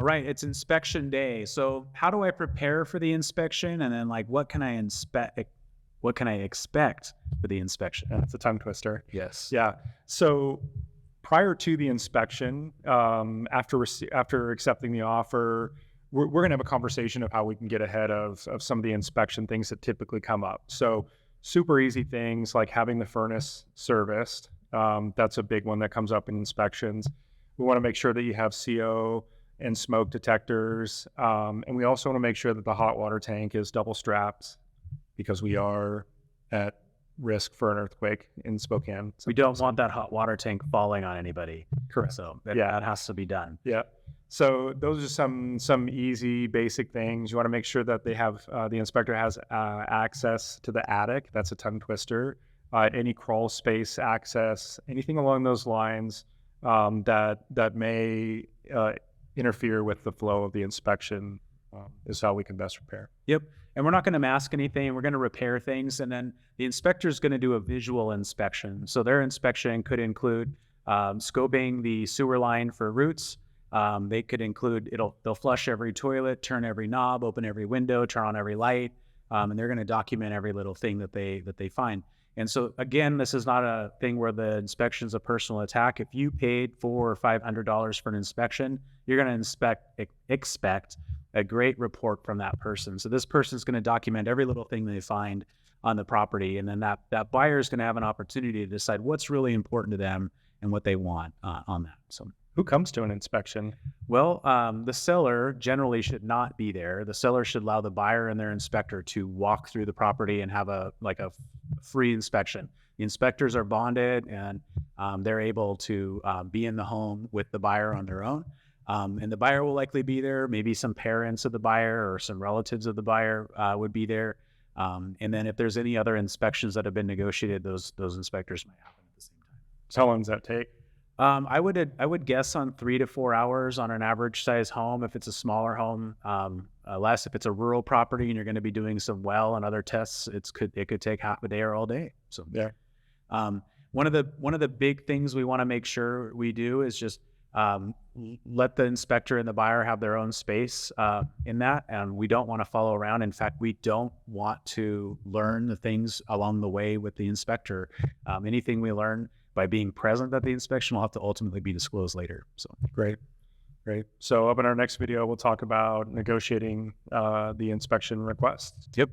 Right, it's inspection day. So how do I prepare for the inspection? And then like what can I expect for the inspection? That's a tongue twister. Yes. Yeah. So prior to the inspection, after accepting the offer, we're going to have a conversation of how we can get ahead of some of the inspection things that typically come up. So super easy things like having the furnace serviced. That's a big one that comes up in inspections. We want to make sure that you have CO and smoke detectors. And we also want to make sure that the hot water tank is double strapped because we are at risk for an earthquake in Spokane. We don't want that hot water tank falling on anybody. Correct. So that has to be done. Yeah. So those are some easy basic things. You want to make sure that they have the inspector has access to the attic. That's a tongue twister. Any crawl space access, anything along those lines that may interfere with the flow of the inspection is how we can best prepare. Yep. And we're not going to mask anything. We're going to repair things. And then the inspector is going to do a visual inspection. So their inspection could include scoping the sewer line for roots. They could include, they'll flush every toilet, turn every knob, open every window, turn on every light. And they're going to document every little thing that they find. And so again, this is not a thing where the inspection is a personal attack. If you paid $400 or $500 for an inspection, you're going to expect a great report from that person. So this person is going to document every little thing they find on the property. And then that buyer is going to have an opportunity to decide what's really important to them and what they want on that. So who comes to an inspection? Well, the seller generally should not be there. The seller should allow the buyer and their inspector to walk through the property and have a free inspection. The inspectors are bonded and they're able to be in the home with the buyer on their own. And the buyer will likely be there. Maybe some parents of the buyer or some relatives of the buyer would be there. And then if there's any other inspections that have been negotiated, those inspectors might happen at the same time. So how long does that take? I would guess on 3 to 4 hours on an average size home. If it's a smaller home, less. If it's a rural property and you're going to be doing some well and other tests, it could take half a day or all day. So yeah. One of the big things we want to make sure we do is just let the inspector and the buyer have their own space in that, and we don't want to follow around. In fact, we don't want to learn the things along the way with the inspector. Anything we learn by being present at the inspection will have to ultimately be disclosed later. So great. So up in our next video, we'll talk about negotiating the inspection request. Yep.